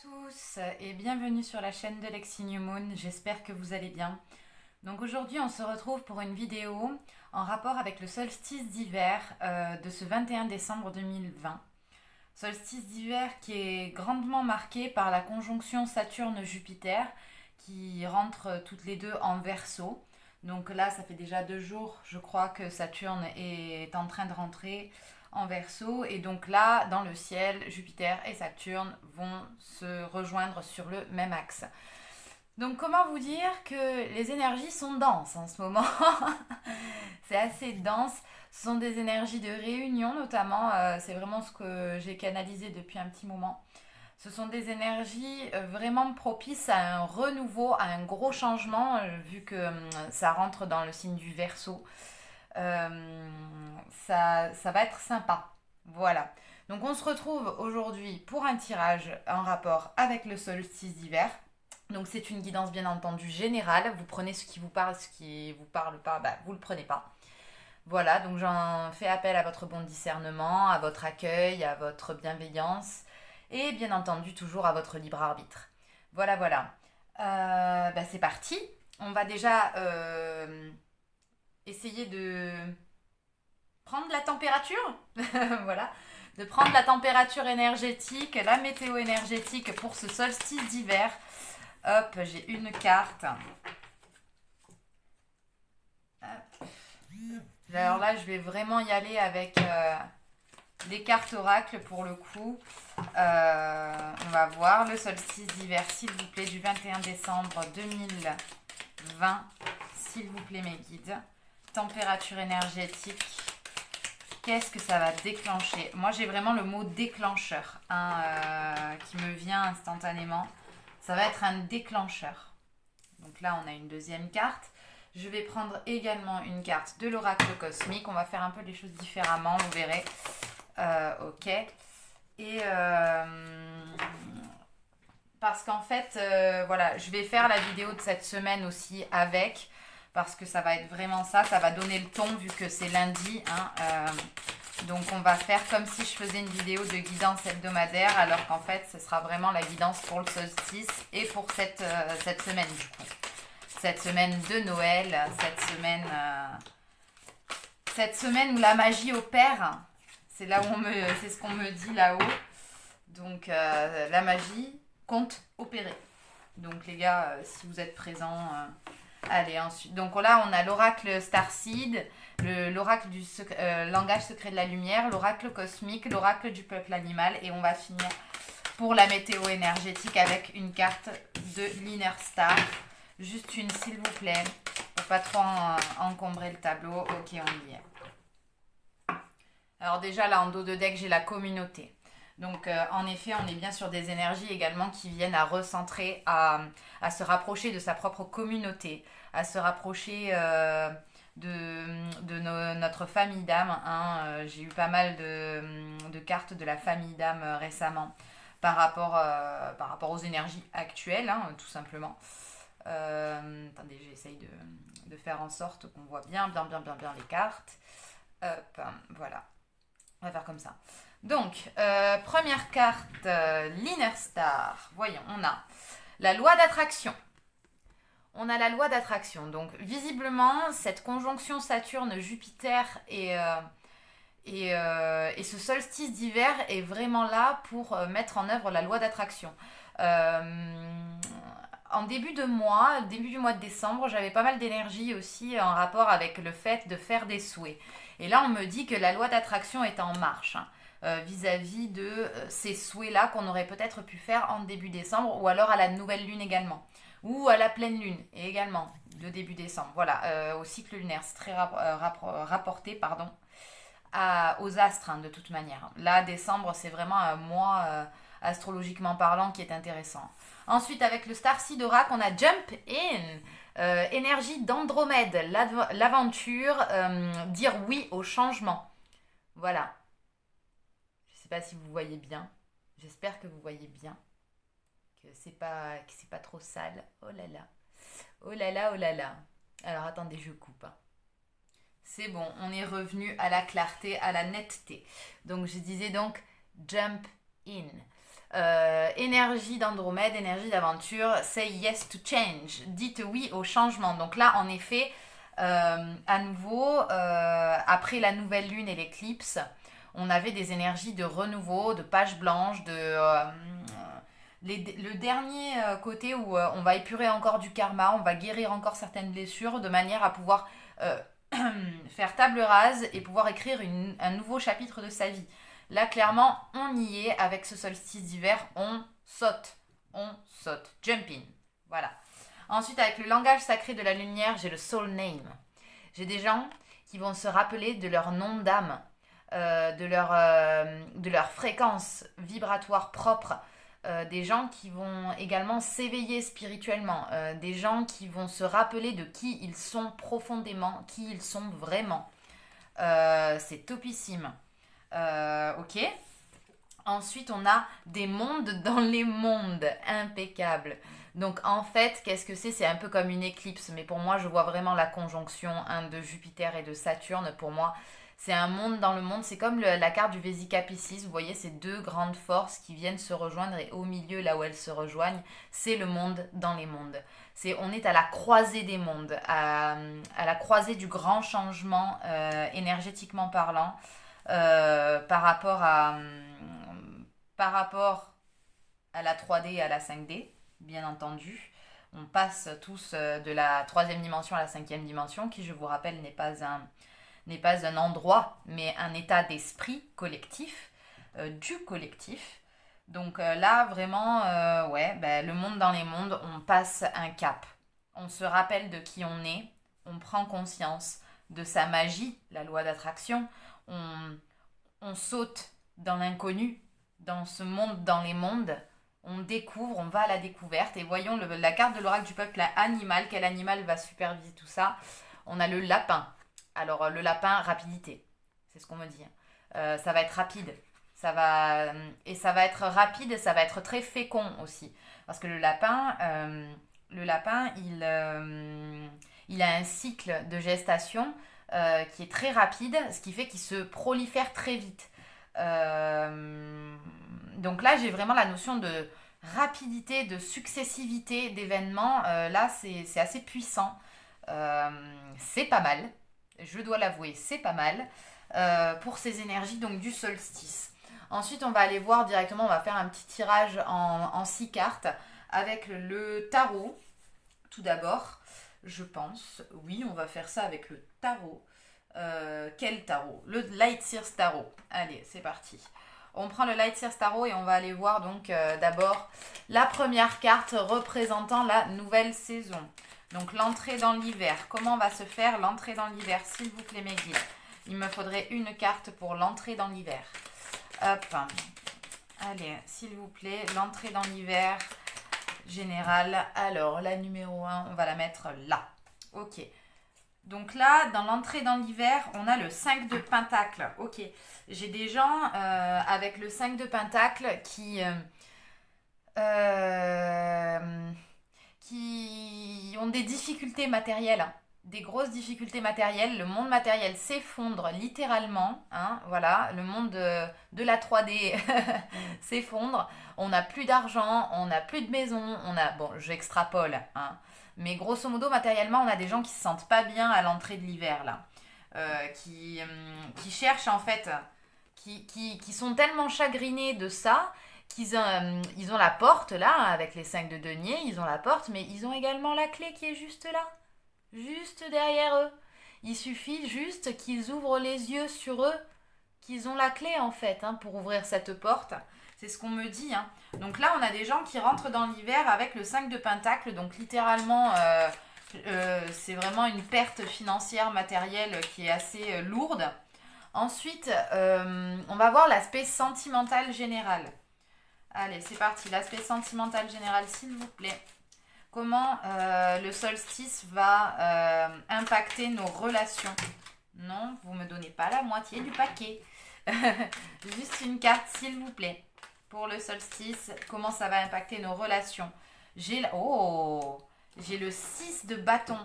Tous et bienvenue sur la chaîne de Lexi New Moon, j'espère que vous allez bien. Donc aujourd'hui on se retrouve pour une vidéo en rapport avec le solstice d'hiver de ce 21 décembre 2020. Solstice d'hiver qui est grandement marqué par la conjonction Saturne-Jupiter qui rentre toutes les deux en Verseau. Donc là ça fait déjà 2 jours je crois que Saturne est en train de rentrer en Verseau et donc là dans le ciel Jupiter et Saturne vont se rejoindre sur le même axe. Donc comment vous dire que les énergies sont denses en ce moment. C'est assez dense, ce sont des énergies de réunion notamment, c'est vraiment ce que j'ai canalisé depuis un petit moment. Ce sont des énergies vraiment propices à un renouveau, à un gros changement, vu que ça rentre dans le signe du Verseau. Ça va être sympa. Voilà. Donc on se retrouve aujourd'hui pour un tirage en rapport avec le solstice d'hiver. Donc c'est une guidance bien entendu générale. Vous prenez ce qui vous parle, ce qui vous parle pas, bah, vous le prenez pas. Voilà, donc j'en fais appel à votre bon discernement, à votre accueil, à votre bienveillance et bien entendu toujours à votre libre arbitre. Voilà, voilà. Bah, c'est parti. On va déjà essayer de prendre la température. Voilà. De prendre la température énergétique, la météo énergétique pour ce solstice d'hiver. Hop, j'ai une carte. Hop. Alors là, je vais vraiment y aller avec les cartes oracles pour le coup. On va voir le solstice d'hiver, s'il vous plaît, du 21 décembre 2020. S'il vous plaît, mes guides. Température énergétique. Qu'est-ce que ça va déclencher? Moi, j'ai vraiment le mot déclencheur qui me vient instantanément. Ça va être un déclencheur. Donc là, on a une deuxième carte. Je vais prendre également une carte de l'oracle cosmique. On va faire un peu les choses différemment, vous verrez. Ok. Et parce qu'en fait, voilà, je vais faire la vidéo de cette semaine aussi avec, parce que ça va être vraiment ça va donner le ton vu que c'est lundi. Donc on va faire comme si je faisais une vidéo de guidance hebdomadaire, alors qu'en fait, ce sera vraiment la guidance pour le solstice et pour cette semaine du coup. Cette semaine de Noël, cette semaine où la magie opère. C'est là où c'est ce qu'on me dit là-haut. Donc la magie compte opérer. Donc les gars, si vous êtes présents, allez ensuite. Donc là on a l'oracle Starseed, l'oracle du langage secret de la lumière, l'oracle cosmique, l'oracle du peuple animal et on va finir pour la météo énergétique avec une carte de l'Inner Star. Juste une s'il vous plaît, pour pas trop encombrer le tableau. Ok, on y est. Alors déjà là en dos de deck j'ai la communauté. Donc en effet on est bien sur des énergies également qui viennent à recentrer, à se rapprocher de sa propre communauté, à se rapprocher de notre famille d'âme. J'ai eu pas mal de cartes de la famille d'âme récemment par rapport aux énergies actuelles, tout simplement. Attendez, j'essaye de faire en sorte qu'on voit bien les cartes. Hop, voilà. On va faire comme ça. Donc, première carte, l'Inner Star. Voyons, on a la loi d'attraction. On a la loi d'attraction. Donc, visiblement, cette conjonction Saturne-Jupiter et ce solstice d'hiver est vraiment là pour mettre en œuvre la loi d'attraction. En début du mois de décembre, j'avais pas mal d'énergie aussi en rapport avec le fait de faire des souhaits. Et là, on me dit que la loi d'attraction est en marche vis-à-vis de ces souhaits-là qu'on aurait peut-être pu faire en début décembre ou alors à la nouvelle lune également. Ou à la pleine lune également, de début décembre. Voilà, au cycle lunaire. C'est très rapporté, aux astres de toute manière. Là, décembre, c'est vraiment un mois astrologiquement parlant qui est intéressant. Ensuite, avec le Starseed Oracle, on a Jump In, énergie d'Andromède, l'aventure, dire oui au changement. Voilà. Je ne sais pas si vous voyez bien. J'espère que vous voyez bien. Que c'est pas trop sale. Oh là là. Oh là là, oh là là. Alors attendez, je coupe. C'est bon, on est revenu à la clarté, à la netteté. Donc je disais donc Jump In. Énergie d'Andromède, énergie d'aventure, say yes to change. Dites oui au changement. Donc là, en effet, à nouveau, après la nouvelle lune et l'éclipse, on avait des énergies de renouveau, de page blanche, le dernier côté où on va épurer encore du karma, on va guérir encore certaines blessures de manière à pouvoir faire table rase et pouvoir écrire un nouveau chapitre de sa vie. Là, clairement, on y est avec ce solstice d'hiver, on saute, jump in, voilà. Ensuite, avec le langage sacré de la lumière, j'ai le soul name. J'ai des gens qui vont se rappeler de leur nom d'âme, de leur fréquence vibratoire propre, des gens qui vont également s'éveiller spirituellement, des gens qui vont se rappeler de qui ils sont profondément, qui ils sont vraiment. C'est topissime. Ok. Ensuite, on a des mondes dans les mondes. Impeccable. Donc, en fait, qu'est-ce que c'est? C'est un peu comme une éclipse. Mais pour moi, je vois vraiment la conjonction de Jupiter et de Saturne. Pour moi, c'est un monde dans le monde. C'est comme la carte du Vesica Piscis. Vous voyez ces deux grandes forces qui viennent se rejoindre. Et au milieu, là où elles se rejoignent, c'est le monde dans les mondes. On est à la croisée des mondes. À la croisée du grand changement énergétiquement parlant. Par rapport à la 3D et à la 5D, bien entendu. On passe tous de la troisième dimension à la cinquième dimension, qui, je vous rappelle, n'est pas un endroit, mais un état d'esprit collectif, du collectif. Donc là, vraiment, le monde dans les mondes, on passe un cap. On se rappelle de qui on est, on prend conscience de sa magie, la loi d'attraction. On saute dans l'inconnu, dans ce monde, dans les mondes. On découvre, on va à la découverte. Et voyons la carte de l'oracle du peuple animal. Quel animal va superviser tout ça? On a le lapin. Alors, le lapin, rapidité. C'est ce qu'on me dit. Ça va être rapide. Ça va être rapide, ça va être très fécond aussi. Parce que le lapin, il a un cycle de gestation qui est très rapide, ce qui fait qu'il se prolifère très vite. Donc là, j'ai vraiment la notion de rapidité, de successivité d'événements. Là, c'est assez puissant. C'est pas mal. Je dois l'avouer, c'est pas mal pour ces énergies donc du solstice. Ensuite, on va aller voir directement, on va faire un petit tirage en 6 cartes avec le tarot. Tout d'abord, je pense, oui, on va faire ça avec le tarot. Quel tarot? Le Light Sears Tarot. Allez, c'est parti. On prend le Light Sears Tarot et on va aller voir donc d'abord la première carte représentant la nouvelle saison. Donc l'entrée dans l'hiver. Comment va se faire l'entrée dans l'hiver, s'il vous plaît, mes guides? Il me faudrait une carte pour l'entrée dans l'hiver. Hop. Allez, s'il vous plaît, l'entrée dans l'hiver générale. Alors, la numéro 1, on va la mettre là. Ok. Donc là, dans l'entrée dans l'hiver, on a le 5 de Pentacle. Ok. J'ai des gens avec le 5 de Pentacle qui ont des difficultés matérielles, des grosses difficultés matérielles. Le monde matériel s'effondre littéralement. Hein, voilà, le monde de la 3D s'effondre. On n'a plus d'argent, on n'a plus de maison. Bon, j'extrapole. Hein, mais grosso modo, matériellement, on a des gens qui se sentent pas bien à l'entrée de l'hiver là, qui cherchent en fait, qui sont tellement chagrinés de ça. Ils ont la porte là, avec les 5 de denier, ils ont la porte, mais ils ont également la clé qui est juste là, juste derrière eux. Il suffit juste qu'ils ouvrent les yeux sur eux, qu'ils ont la clé en fait, hein, pour ouvrir cette porte. C'est ce qu'on me dit. Hein. Donc là, on a des gens qui rentrent dans l'hiver avec le 5 de Pentacle, donc littéralement, c'est vraiment une perte financière, matérielle qui est assez lourde. Ensuite, on va voir l'aspect sentimental général. Allez, c'est parti. L'aspect sentimental général, s'il vous plaît. Comment le solstice va impacter nos relations? Non, vous ne me donnez pas la moitié du paquet. Juste une carte, s'il vous plaît. Pour le solstice, comment ça va impacter nos relations? J'ai le 6 de bâton.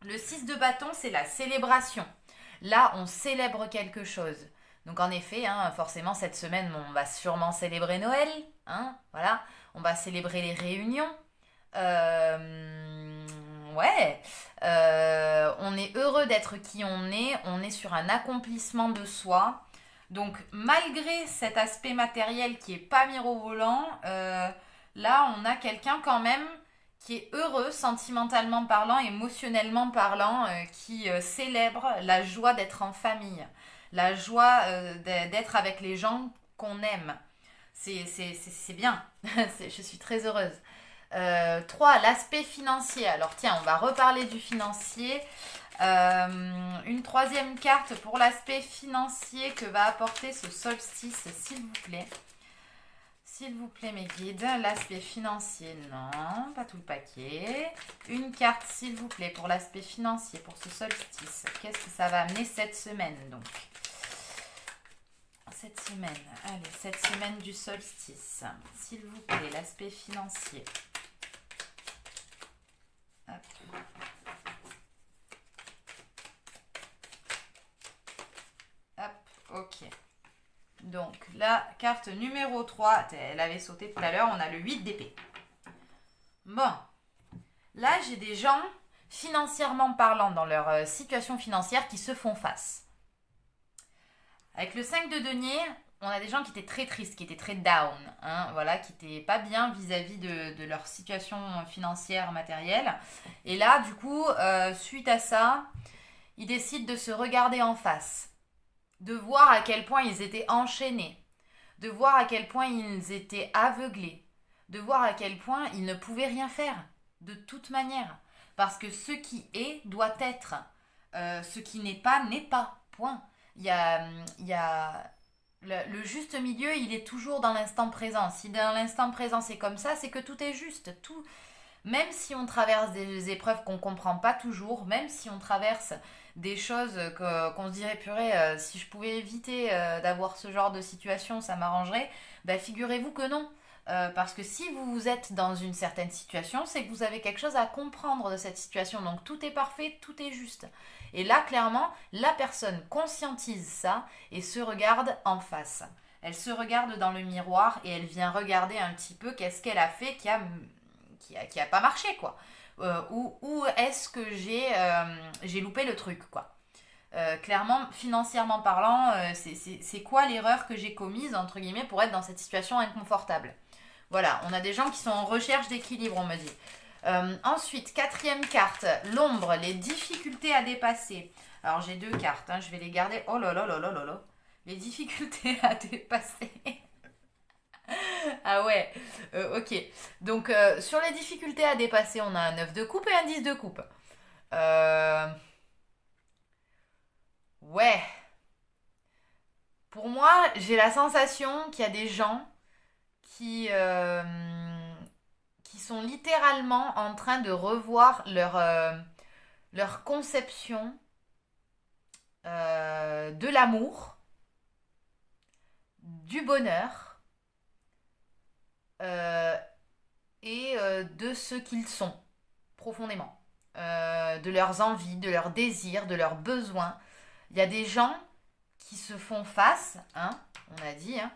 Le 6 de bâton, c'est la célébration. Là, on célèbre quelque chose. Donc en effet, hein, forcément cette semaine, on va sûrement célébrer Noël, hein, voilà. On va célébrer les réunions. Ouais, on est heureux d'être qui on est sur un accomplissement de soi. Donc malgré cet aspect matériel qui est pas mirobolant, là on a quelqu'un quand même qui est heureux sentimentalement parlant, émotionnellement parlant, qui célèbre la joie d'être en famille, la joie d'être avec les gens qu'on aime. C'est bien, je suis très heureuse. 3, l'aspect financier. Alors tiens, on va reparler du financier. Une troisième carte pour l'aspect financier que va apporter ce solstice, s'il vous plaît. S'il vous plaît, mes guides. L'aspect financier, non, pas tout le paquet. Une carte, s'il vous plaît, pour l'aspect financier, pour ce solstice. Qu'est-ce que ça va amener cette semaine, donc? Cette semaine du solstice. S'il vous plaît, l'aspect financier. Hop. Hop, ok. Donc, la carte numéro 3, elle avait sauté tout à l'heure, on a le 8 d'épée. Bon, là j'ai des gens, financièrement parlant, dans leur situation financière, qui se font face. Avec le 5 de denier, on a des gens qui étaient très tristes, qui étaient très down, hein, voilà, qui n'étaient pas bien vis-à-vis de leur situation financière, matérielle. Et là, du coup, suite à ça, ils décident de se regarder en face, de voir à quel point ils étaient enchaînés, de voir à quel point ils étaient aveuglés, de voir à quel point ils ne pouvaient rien faire, de toute manière. Parce que ce qui est doit être, ce qui n'est pas, point. Il y a le juste milieu, il est toujours dans l'instant présent. Si dans l'instant présent c'est comme ça, c'est que tout est juste. Tout, même si on traverse des épreuves qu'on ne comprend pas toujours, même si on traverse des choses qu'on se dirait purée, si je pouvais éviter d'avoir ce genre de situation, ça m'arrangerait, bah, figurez-vous que non. Parce que si vous êtes dans une certaine situation, c'est que vous avez quelque chose à comprendre de cette situation. Donc tout est parfait, tout est juste. Et là, clairement, la personne conscientise ça et se regarde en face. Elle se regarde dans le miroir et elle vient regarder un petit peu qu'est-ce qu'elle a fait qui a pas marché, quoi. Où est-ce que j'ai loupé le truc, quoi. Clairement, financièrement parlant, c'est quoi l'erreur que j'ai commise, entre guillemets, pour être dans cette situation inconfortable. Voilà, on a des gens qui sont en recherche d'équilibre, on me dit. Ensuite, quatrième carte, l'ombre, les difficultés à dépasser. Alors j'ai 2 cartes, hein, je vais les garder. Oh là là là là là là. Les difficultés à dépasser. Ah ouais, ok. Donc sur les difficultés à dépasser, on a un 9 de coupe et un 10 de coupe. Ouais. Pour moi, j'ai la sensation qu'il y a des gens qui sont littéralement en train de revoir leur conception de l'amour, du bonheur et de ce qu'ils sont profondément, de leurs envies, de leurs désirs, de leurs besoins. Il y a des gens qui se font face, hein, on a dit, hein,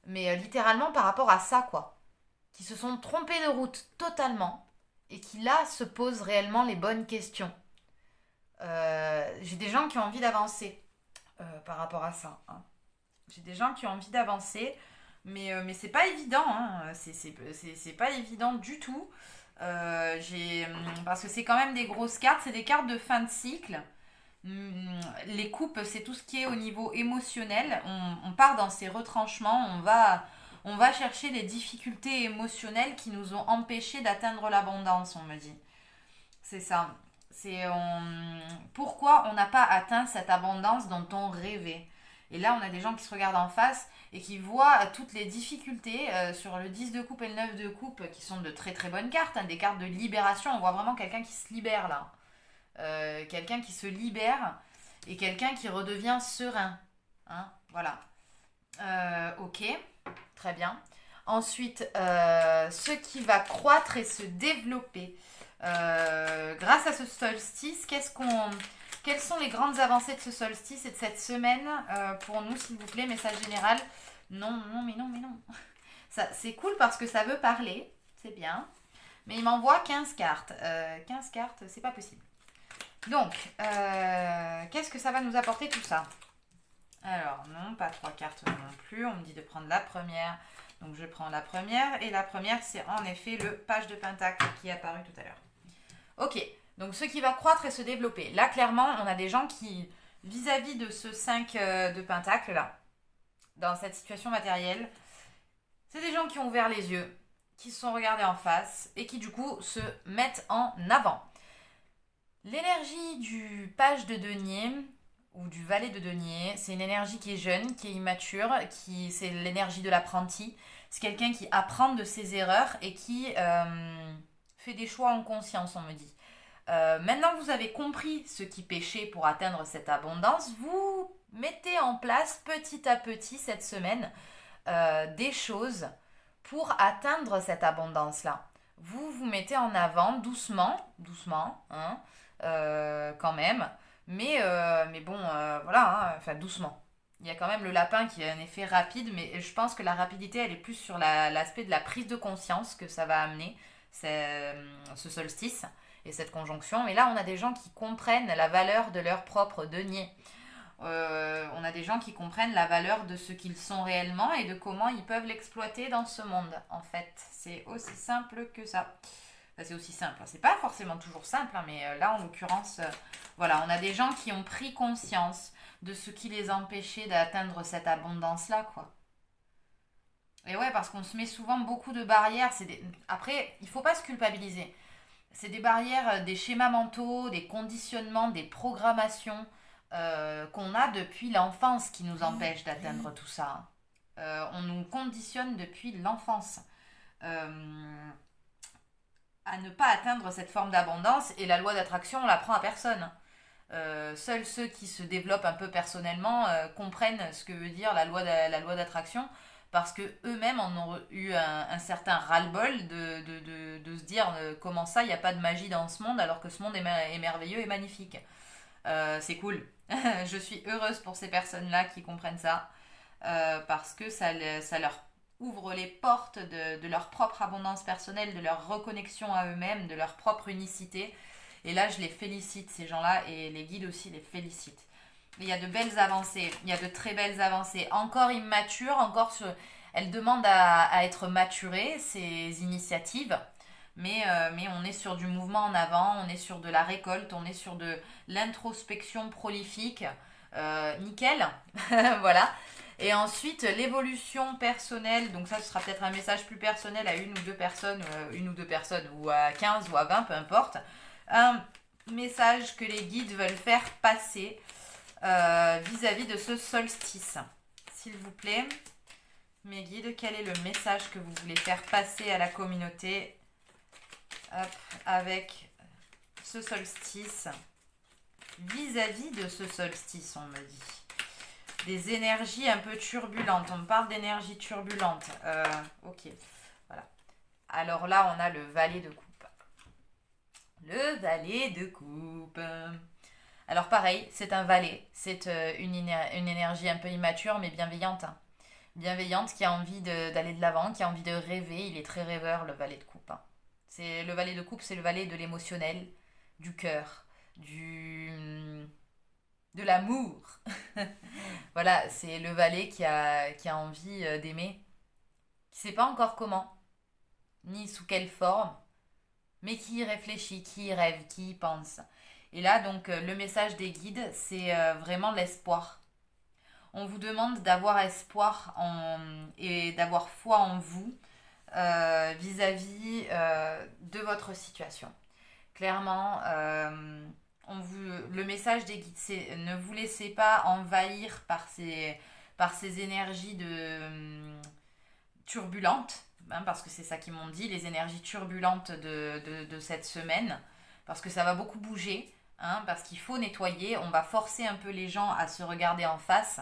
mais littéralement par rapport à ça, quoi. Qui se sont trompés de route totalement et qui là se posent réellement les bonnes questions. J'ai des gens qui ont envie d'avancer par rapport à ça, hein. J'ai des gens qui ont envie d'avancer, mais c'est pas évident, hein. C'est pas évident du tout. Parce que c'est quand même des grosses cartes, c'est des cartes de fin de cycle. Les coupes, c'est tout ce qui est au niveau émotionnel. On part dans ces retranchements, on va chercher les difficultés émotionnelles qui nous ont empêchés d'atteindre l'abondance, on me dit. C'est ça. Pourquoi on n'a pas atteint cette abondance dont on rêvait. Et là, on a des gens qui se regardent en face et qui voient toutes les difficultés sur le 10 de coupe et le 9 de coupe, qui sont de très très bonnes cartes, hein, des cartes de libération. On voit vraiment quelqu'un qui se libère là. Quelqu'un qui se libère et quelqu'un qui redevient serein, hein, voilà. Ok, très bien. Ensuite, ce qui va croître et se développer grâce à ce solstice, Quelles sont les grandes avancées de ce solstice et de cette semaine pour nous, s'il vous plaît, message général? Non, non, mais non, mais non. C'est cool parce que ça veut parler, c'est bien. Mais il m'envoie 15 cartes. 15 cartes, c'est pas possible. Donc, qu'est-ce que ça va nous apporter tout ça? Alors, non, pas 3 cartes non plus. On me dit de prendre la première. Donc, je prends la première. Et la première, c'est en effet le page de pentacle qui est apparu tout à l'heure. Ok, donc ce qui va croître et se développer. Là, clairement, on a des gens qui, vis-à-vis de ce 5 de pentacle, là, dans cette situation matérielle, c'est des gens qui ont ouvert les yeux, qui se sont regardés en face et qui, du coup, se mettent en avant. L'énergie du page de denier ou du valet de denier, c'est une énergie qui est jeune, qui est immature, c'est l'énergie de l'apprenti. C'est quelqu'un qui apprend de ses erreurs et qui fait des choix en conscience, on me dit. Maintenant que vous avez compris ce qui péchait pour atteindre cette abondance, vous mettez en place petit à petit cette semaine des choses pour atteindre cette abondance-là. Vous vous mettez en avant doucement, hein, quand même, mais bon, voilà, hein, enfin doucement. Il y a quand même le lapin qui a un effet rapide, mais je pense que la rapidité, elle est plus sur l'aspect de la prise de conscience que ça va amener, ce solstice et cette conjonction. Mais là, on a des gens qui comprennent la valeur de leur propre denier. On a des gens qui comprennent la valeur de ce qu'ils sont réellement et de comment ils peuvent l'exploiter dans ce monde, en fait. C'est aussi simple que ça. Enfin, c'est aussi simple. C'est pas forcément toujours simple, hein, mais là, en l'occurrence, voilà, on a des gens qui ont pris conscience de ce qui les empêchait d'atteindre cette abondance-là, quoi. Et ouais, parce qu'on se met souvent beaucoup de barrières. Après, il faut pas se culpabiliser. C'est des barrières, des schémas mentaux, des conditionnements, des programmations qu'on a depuis l'enfance qui nous empêchent d'atteindre tout ça. On nous conditionne depuis l'enfance à ne pas atteindre cette forme d'abondance et la loi d'attraction, on l'apprend à personne. Seuls ceux qui se développent un peu personnellement comprennent ce que veut dire la loi d'attraction parce que eux-mêmes en ont eu un certain ras-le-bol de se dire comment ça, il n'y a pas de magie dans ce monde alors que ce monde est merveilleux et magnifique. C'est cool. Je suis heureuse pour ces personnes-là qui comprennent ça parce que ça leur ouvre les portes de leur propre abondance personnelle, de leur reconnexion à eux-mêmes, de leur propre unicité. Et là, je les félicite, ces gens-là, et les guides aussi les félicitent. Il y a de belles avancées, il y a de très belles avancées. Encore immatures, elles demandent à être maturées, ces initiatives. Mais on est sur du mouvement en avant, on est sur de la récolte, on est sur de l'introspection prolifique. Nickel, voilà. Et ensuite, l'évolution personnelle, donc ça, ce sera peut-être un message plus personnel à une ou deux personnes, ou à 15 ou à 20, peu importe. Un message que les guides veulent faire passer vis-à-vis de ce solstice. S'il vous plaît, mes guides, quel est le message que vous voulez faire passer à la communauté avec ce solstice, vis-à-vis de ce solstice, on me dit. Des énergies un peu turbulentes, on me parle d'énergie turbulente. Ok, voilà. Alors là, on a le valet de coupe. Le valet de coupe. Alors pareil, c'est un valet, c'est une énergie un peu immature mais bienveillante. Hein. Bienveillante, qui a envie d'aller de l'avant, qui a envie de rêver. Il est très rêveur, le valet de coupe. Hein. Le valet de coupe, c'est le valet de l'émotionnel, du cœur, de l'amour. Voilà, c'est le valet qui a envie d'aimer, qui ne sait pas encore comment, ni sous quelle forme, mais qui y réfléchit, qui y rêve, qui y pense. Et là, donc, le message des guides, c'est vraiment l'espoir. On vous demande d'avoir espoir et d'avoir foi en vous vis-à-vis de votre situation. Clairement, le message des guides, c'est ne vous laissez pas envahir par ces énergies turbulentes, hein, parce que c'est ça qu'ils m'ont dit, les énergies turbulentes de cette semaine, parce que ça va beaucoup bouger, hein, parce qu'il faut nettoyer, on va forcer un peu les gens à se regarder en face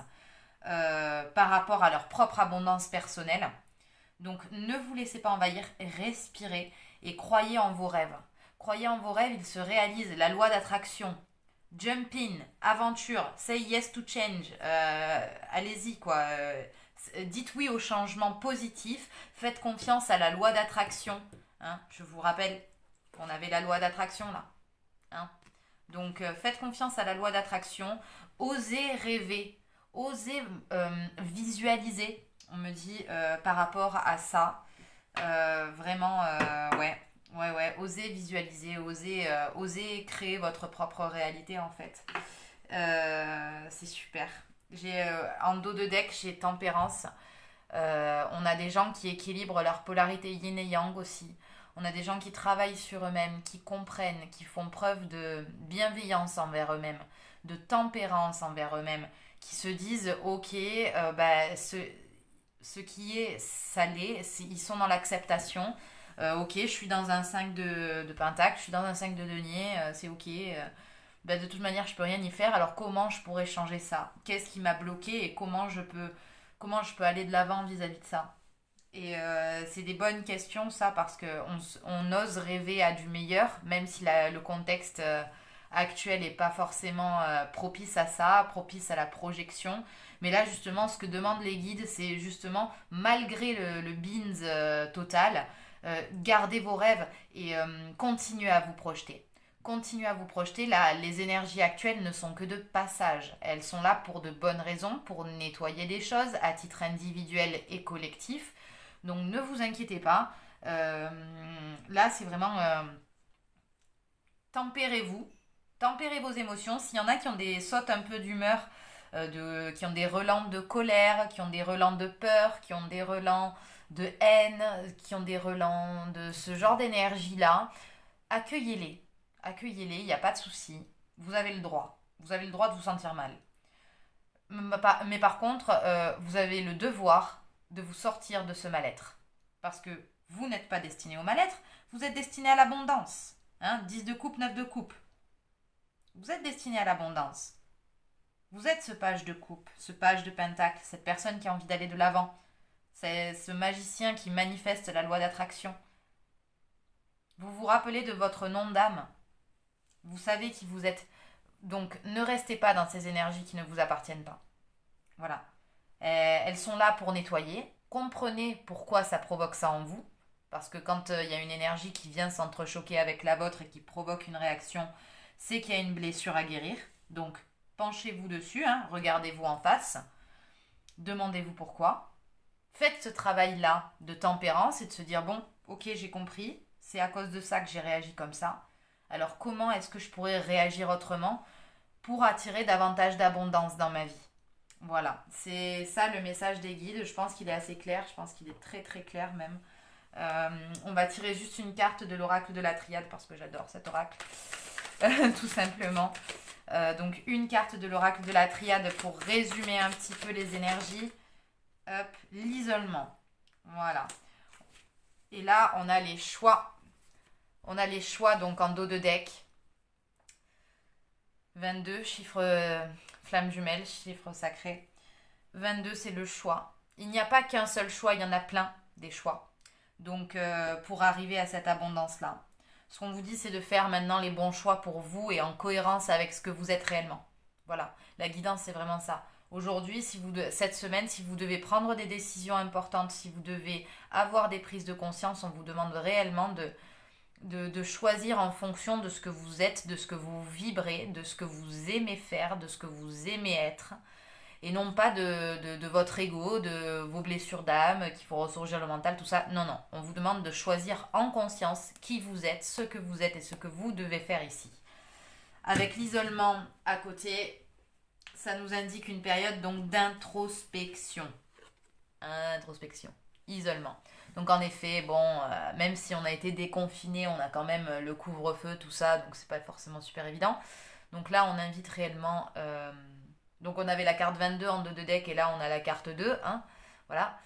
par rapport à leur propre abondance personnelle. Donc ne vous laissez pas envahir, respirez et croyez en vos rêves. Croyez en vos rêves, ils se réalisent. La loi d'attraction Jump in, aventure, say yes to change, allez-y quoi. Dites oui au changement positif, faites confiance à la loi d'attraction. Hein. Je vous rappelle qu'on avait la loi d'attraction là. Hein. Donc faites confiance à la loi d'attraction, osez rêver, osez visualiser, on me dit par rapport à ça. Vraiment, ouais. Ouais, osez visualiser, osez créer votre propre réalité en fait. C'est super. En dos de deck, j'ai tempérance. On a des gens qui équilibrent leur polarité yin et yang aussi. On a des gens qui travaillent sur eux-mêmes, qui comprennent, qui font preuve de bienveillance envers eux-mêmes, de tempérance envers eux-mêmes, qui se disent ok, ce qui est, ça l'est, ils sont dans l'acceptation. Ok, je suis dans un 5 de pentacle, je suis dans un 5 de denier, c'est ok. De toute manière, je peux rien y faire. Alors comment je pourrais changer ça? Qu'est-ce qui m'a bloqué et comment je peux aller de l'avant vis-à-vis de ça? Et c'est des bonnes questions, ça, parce qu'on ose rêver à du meilleur, même si le contexte actuel n'est pas forcément propice à ça, propice à la projection. Mais là, justement, ce que demandent les guides, c'est justement, malgré le binz total, gardez vos rêves et continuez à vous projeter. Continuez à vous projeter. Là, les énergies actuelles ne sont que de passage. Elles sont là pour de bonnes raisons, pour nettoyer des choses à titre individuel et collectif. Donc ne vous inquiétez pas. Là, c'est vraiment tempérez-vous, tempérez vos émotions. S'il y en a qui ont des sautes un peu d'humeur, qui ont des relents de colère, qui ont des relents de peur, qui ont des relents de haine, qui ont des relents de ce genre d'énergie-là, accueillez-les. Accueillez-les, il n'y a pas de souci. Vous avez le droit. Vous avez le droit de vous sentir mal. Mais par contre, vous avez le devoir de vous sortir de ce mal-être. Parce que vous n'êtes pas destiné au mal-être, vous êtes destiné à l'abondance. Hein, 10 de coupe, 9 de coupe. Vous êtes destiné à l'abondance. Vous êtes ce page de coupe, ce page de pentacle, cette personne qui a envie d'aller de l'avant. C'est ce magicien qui manifeste la loi d'attraction. Vous vous rappelez de votre nom d'âme. Vous savez qui vous êtes. Donc ne restez pas dans ces énergies qui ne vous appartiennent pas. Voilà. Elles sont là pour nettoyer. Comprenez pourquoi ça provoque ça en vous. Parce que quand il y a une énergie qui vient s'entrechoquer avec la vôtre et qui provoque une réaction, c'est qu'il y a une blessure à guérir. Donc penchez-vous dessus, hein, regardez-vous en face. Demandez-vous pourquoi. Faites ce travail-là de tempérance et de se dire, bon, ok, j'ai compris. C'est à cause de ça que j'ai réagi comme ça. Alors comment est-ce que je pourrais réagir autrement pour attirer davantage d'abondance dans ma vie? Voilà, c'est ça le message des guides. Je pense qu'il est assez clair, je pense qu'il est très très clair même. On va tirer juste une carte de l'oracle de la triade parce que j'adore cet oracle, tout simplement. Donc une carte de l'oracle de la triade pour résumer un petit peu les énergies. Hop, l'isolement. Voilà. Et là, on a les choix. On a les choix donc en dos de deck. 22, chiffre flamme jumelle, chiffre sacré. 22, c'est le choix. Il n'y a pas qu'un seul choix, il y en a plein des choix. Donc pour arriver à cette abondance-là. Ce qu'on vous dit, c'est de faire maintenant les bons choix pour vous et en cohérence avec ce que vous êtes réellement. Voilà, la guidance, c'est vraiment ça. Aujourd'hui, cette semaine, si vous devez prendre des décisions importantes, si vous devez avoir des prises de conscience, on vous demande réellement de choisir en fonction de ce que vous êtes, de ce que vous vibrez, de ce que vous aimez faire, de ce que vous aimez être, et non pas de votre ego, de vos blessures d'âme, qu'il faut ressurgir le mental, tout ça. Non, non, on vous demande de choisir en conscience qui vous êtes, ce que vous êtes et ce que vous devez faire ici. Avec l'isolement à côté, ça nous indique une période donc d'introspection. Introspection, isolement. Donc en effet, bon, même si on a été déconfiné, on a quand même le couvre-feu, tout ça, donc c'est pas forcément super évident. Donc là, on invite réellement... donc on avait la carte 22 en 2 de deck et là on a la carte 2. Hein, voilà.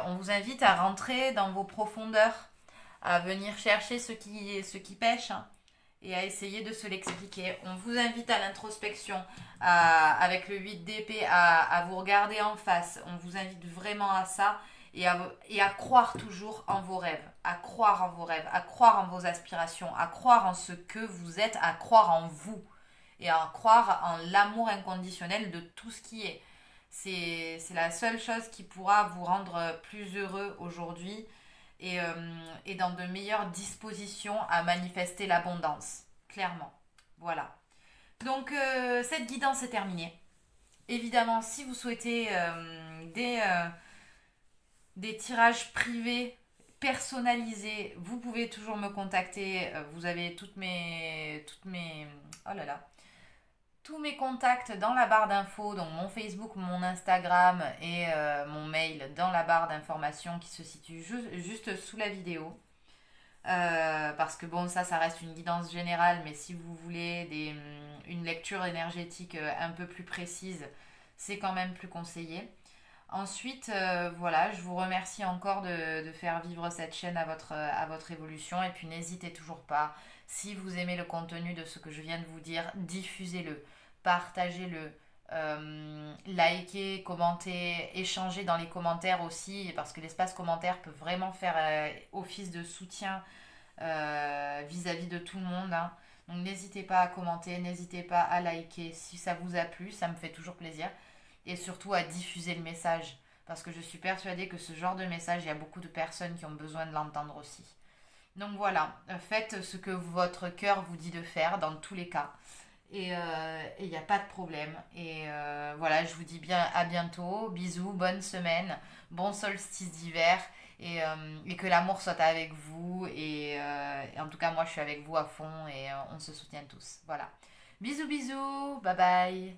On vous invite à rentrer dans vos profondeurs, à venir chercher ce qui pêche, hein, et à essayer de se l'expliquer. On vous invite à l'introspection, avec le 8 d'épée, à vous regarder en face. On vous invite vraiment à ça et à croire toujours en vos rêves, à croire en vos aspirations, à croire en ce que vous êtes, à croire en vous. et à croire en l'amour inconditionnel de tout ce qui est. C'est la seule chose qui pourra vous rendre plus heureux aujourd'hui et dans de meilleures dispositions à manifester l'abondance, clairement. Voilà. Donc cette guidance est terminée. Évidemment, si vous souhaitez des tirages privés personnalisés, vous pouvez toujours me contacter. Vous avez oh là là, tous mes contacts dans la barre d'infos, donc mon Facebook, mon Instagram et mon mail dans la barre d'informations qui se situe juste sous la vidéo. Parce que bon, ça reste une guidance générale, mais si vous voulez une lecture énergétique un peu plus précise, c'est quand même plus conseillé. Ensuite, voilà, je vous remercie encore de faire vivre cette chaîne à votre évolution. Et puis n'hésitez toujours pas, si vous aimez le contenu de ce que je viens de vous dire, diffusez-le, partagez-le, likez, commentez, échangez dans les commentaires aussi, parce que l'espace commentaire peut vraiment faire office de soutien vis-à-vis de tout le monde, hein. Donc n'hésitez pas à commenter, n'hésitez pas à liker si ça vous a plu, ça me fait toujours plaisir. Et surtout à diffuser le message. Parce que je suis persuadée que ce genre de message, il y a beaucoup de personnes qui ont besoin de l'entendre aussi. Donc voilà, faites ce que votre cœur vous dit de faire dans tous les cas. Et il n'y a pas de problème. Et voilà, je vous dis bien à bientôt. Bisous, bonne semaine, bon solstice d'hiver. Et que l'amour soit avec vous. Et en tout cas, moi, je suis avec vous à fond et on se soutient tous. Voilà. Bisous, bisous. Bye bye.